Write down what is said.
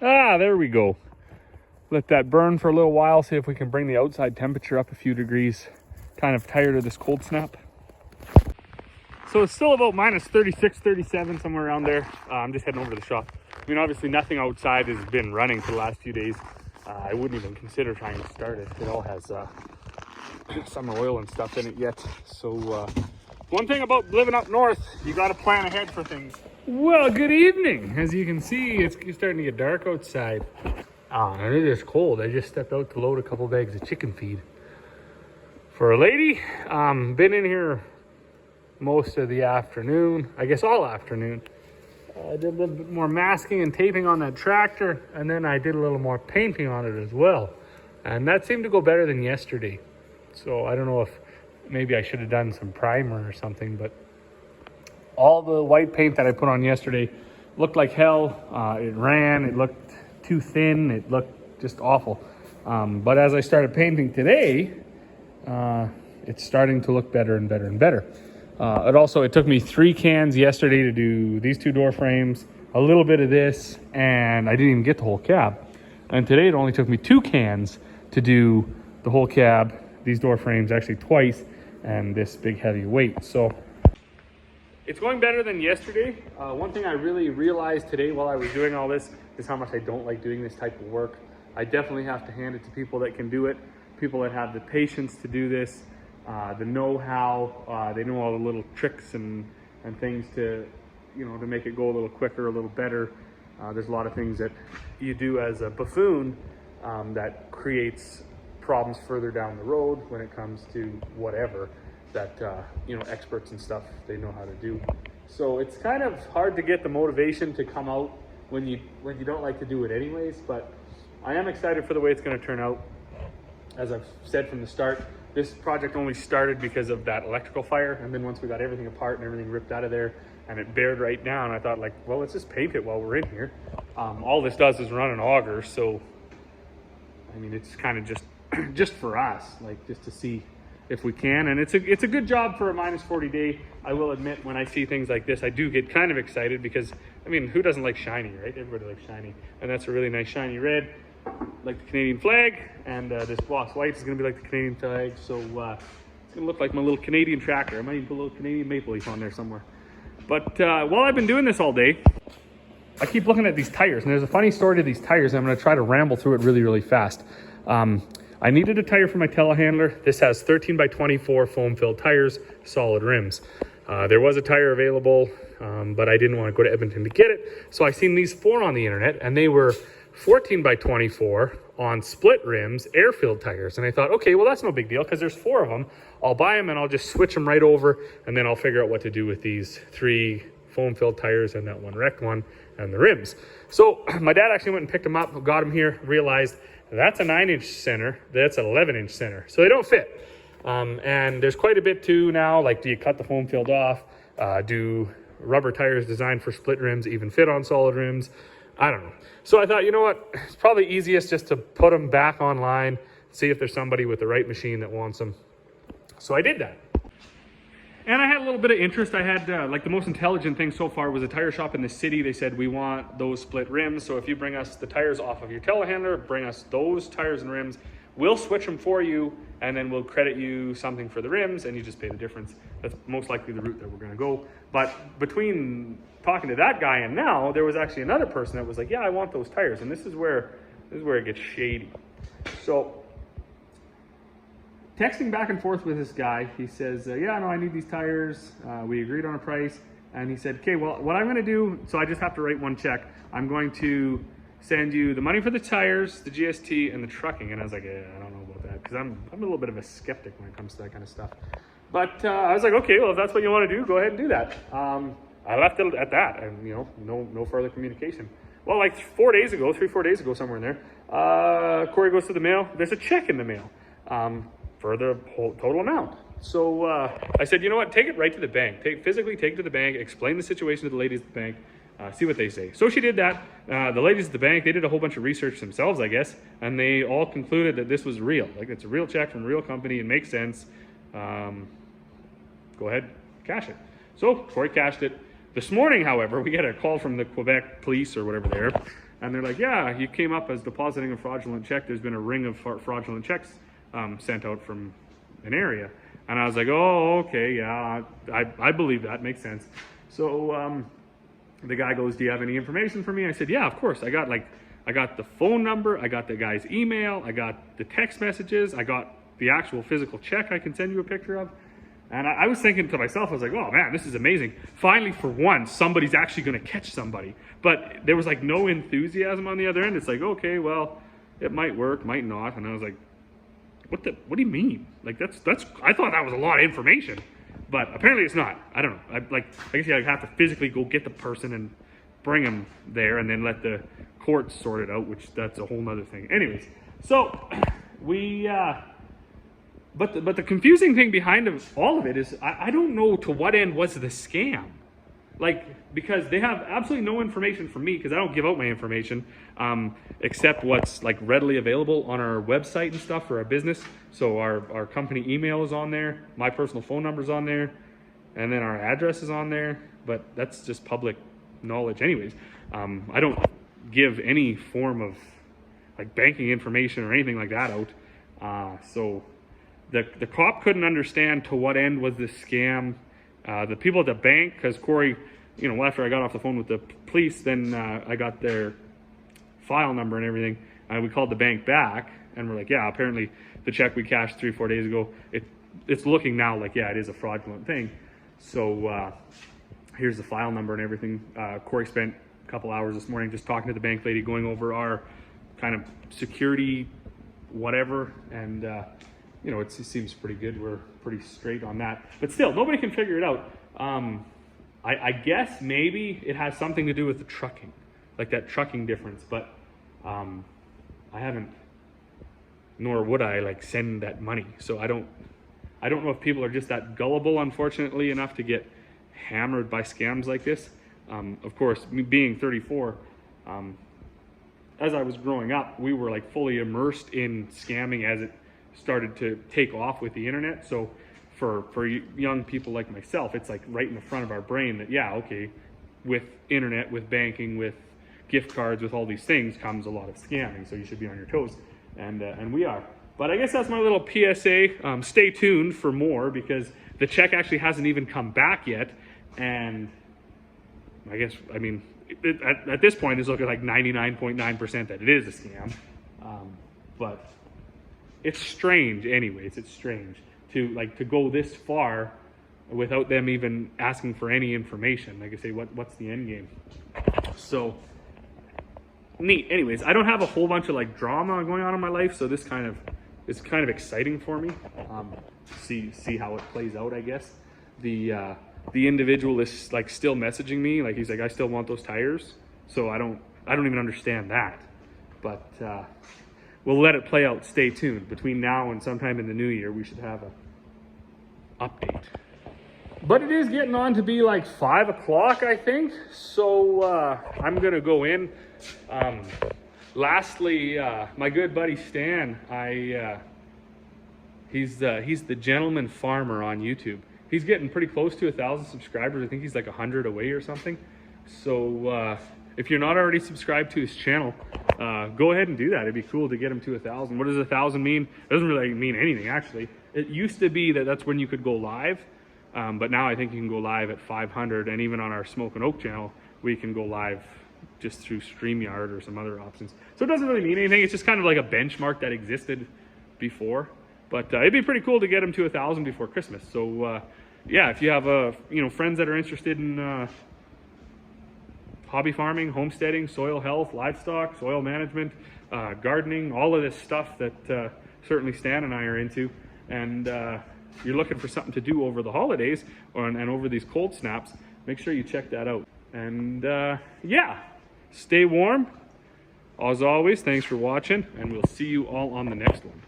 Ah, there we go. Let that burn for a little while, see if we can bring the outside temperature up a few degrees. Kind of tired of this cold snap. So it's still about minus 36, 37, somewhere around there. I'm just heading over to the shop. I mean, obviously nothing outside has been running for the last few days. I wouldn't even consider trying to start it. It all has summer oil and stuff in it yet. So one thing about living up north, you got to plan ahead for things. Well, good evening. As you can see, it's starting to get dark outside. And it is cold. I just stepped out to load a couple bags of chicken feed for a lady. Been in here most of the afternoon, I guess all afternoon. I did a little bit more masking and taping on that tractor, and then I did a little more painting on it as well. And that seemed to go better than yesterday. So I don't know if maybe I should have done some primer or something, but all the white paint that I put on yesterday looked like hell. It ran, it looked too thin, it looked just awful. But as I started painting today, it's starting to look better and better and better. It took me 3 cans yesterday to do these 2 door frames, a little bit of this, and I didn't even get the whole cab. And today it only took me 2 cans to do the whole cab, these door frames actually twice, and this big heavy weight. So it's going better than yesterday. One thing I really realized today while I was doing all this is how much I don't like doing this type of work. I definitely have to hand it to people that can do it, people that have the patience to do this. The know-how, they know all the little tricks and things to make it go a little quicker, a little better. There's a lot of things that you do as a buffoon that creates problems further down the road when it comes to whatever that, experts and stuff, they know how to do. So it's kind of hard to get the motivation to come out when you don't like to do it anyways, but I am excited for the way it's going to turn out. As I've said from the start, this project only started because of that electrical fire, and then once we got everything apart and everything ripped out of there and it bared right down, I thought, like, well, let's just paint it while we're in here. All this does is run an auger, so I mean, it's kind of just for us, like, just to see if we can. And it's a good job for a minus 40 day. I will admit, when I see things like this, I do get kind of excited because, I mean, who doesn't like shiny, right? Everybody likes shiny, and that's a really nice shiny red, like the Canadian flag, and this gloss white is going to be like the Canadian flag, so it's going to look like my little Canadian tractor. I might even put a little Canadian maple leaf on there somewhere. But while I've been doing this all day, I keep looking at these tires, and there's a funny story to these tires, and I'm going to try to ramble through it really, really fast. I needed a tire for my telehandler. This has 13 by 24 foam-filled tires, solid rims. There was a tire available, but I didn't want to go to Edmonton to get it, so I seen these 4 on the internet, and they were 14 by 24 on split rims, air-filled tires. And I thought, okay, well, that's no big deal because there's 4 of them. I'll buy them and I'll just switch them right over, and then I'll figure out what to do with these 3 foam-filled tires and that 1 wrecked one and the rims. So my dad actually went and picked them up, got them here, realized that's a 9-inch center, that's an 11-inch center. So they don't fit. And there's quite a bit too now, like, do you cut the foam-filled off? Do rubber tires designed for split rims even fit on solid rims? I don't know. So I thought, you know what? It's probably easiest just to put them back online, see if there's somebody with the right machine that wants them. So I did that. And I had a little bit of interest. I had, like, the most intelligent thing so far was a tire shop in the city. They said, we want those split rims. So if you bring us the tires off of your telehandler, bring us those tires and rims, we'll switch them for you, and then we'll credit you something for the rims, and you just pay the difference. That's most likely the route that we're going to go. But between talking to that guy and now, there was actually another person that was like, yeah, I want those tires. And this is where it gets shady. So texting back and forth with this guy, he says, yeah, no, I need these tires. We agreed on a price. And he said, okay, well, what I'm going to do, so I just have to write 1 check. I'm going to send you the money for the tires, the GST, and the trucking. And I was like, I don't know about that, because I'm a little bit of a skeptic when it comes to that kind of stuff. But I was like, okay, well, if that's what you want to do, go ahead and do that. I left it at that, and no further communication. Well, like 3-4 days ago, somewhere in there, Corey goes to the mail. There's a check in the mail for the whole total amount. So I said, you know what? Take it right to the bank. Physically take it to the bank. Explain the situation to the ladies at the bank. See what they say. So she did that. The ladies at the bank, they did a whole bunch of research themselves, I guess, and they all concluded that this was real. Like, it's a real check from a real company. It makes sense. Go ahead, cash it. So Corey cashed it. This morning, however, we get a call from the Quebec police or whatever they are, And they're like, yeah, you came up as depositing a fraudulent check. There's been a ring of fraudulent checks sent out from an area. And I was like, oh, okay, yeah, I believe that, makes sense. So the guy goes, do you have any information for me? I said, yeah, of course. I got the phone number, I got the guy's email, I got the text messages, I got the actual physical check I can send you a picture of. And I was thinking to myself, I was like, oh man, this is amazing. Finally, for once, somebody's actually gonna catch somebody. But there was like no enthusiasm on the other end. It's like, okay, well, it might work, might not. And I was like, what do you mean? Like I thought that was a lot of information, but apparently it's not. I don't know. I guess you have to physically go get the person and bring them there and then let the courts sort it out, which that's a whole nother thing. Anyways, so but the confusing thing behind all of it is I don't know to what end was the scam. Like, because they have absolutely no information for me, because I don't give out my information, except what's like readily available on our website and stuff for our business. So our company email is on there, my personal phone number is on there, and then our address is on there, but that's just public knowledge anyways. I don't give any form of like banking information or anything like that out. So the cop couldn't understand to what end was this scam. The people at the bank, because Corey, after I got off the phone with the police, then I got their file number and everything. We called the bank back and we're like, yeah, apparently the check we cashed 3 or 4 days ago, it's looking now like, yeah, it is a fraudulent thing. So here's the file number and everything. Corey spent a couple hours this morning just talking to the bank lady, going over our kind of security whatever, and it seems pretty good. We're pretty straight on that, but still nobody can figure it out. I guess maybe it has something to do with the trucking, like that trucking difference, but I haven't, nor would I like send that money. So I don't know if people are just that gullible, unfortunately, enough to get hammered by scams like this. Of course, me being 34, as I was growing up, we were like fully immersed in scamming as it started to take off with the internet. So for young people like myself, it's like right in the front of our brain that, yeah, okay, with internet, with banking, with gift cards, with all these things comes a lot of scamming. So you should be on your toes, and we are. But I guess that's my little PSA. Stay tuned for more, because the check actually hasn't even come back yet, and I mean, at this point, it's looking like 99.9% that it is a scam. But it's strange, anyways. It's strange to go this far without them even asking for any information. Like I say, what's the end game? So neat. Anyways, I don't have a whole bunch of like drama going on in my life, so this is kind of exciting for me. See how it plays out, I guess. The individual is like still messaging me, like he's like, I still want those tires. So I don't even understand that, but we'll let it play out. Stay tuned. Between now and sometime in the new year, we should have a update. But it is getting on to be like 5 o'clock, I think. So I'm gonna go in. Lastly, my good buddy Stan, he's the Gentleman Farmer on YouTube. He's getting pretty close to 1,000 subscribers. I think he's like 100 away or something. So if you're not already subscribed to his channel, go ahead and do that. It'd be cool to get him to 1,000. What does 1,000 mean? It doesn't really mean anything, actually. It used to be that's when you could go live, but now I think you can go live at 500, and even on our Smoke and Oak channel, we can go live just through StreamYard or some other options. So it doesn't really mean anything. It's just kind of like a benchmark that existed before. But it'd be pretty cool to get him to 1,000 before Christmas. So yeah, if you have friends that are interested in hobby farming, homesteading, soil health, livestock, soil management, gardening, all of this stuff that certainly Stan and I are into, and you're looking for something to do over the holidays and over these cold snaps, make sure you check that out. And yeah, stay warm. As always, thanks for watching, and we'll see you all on the next one.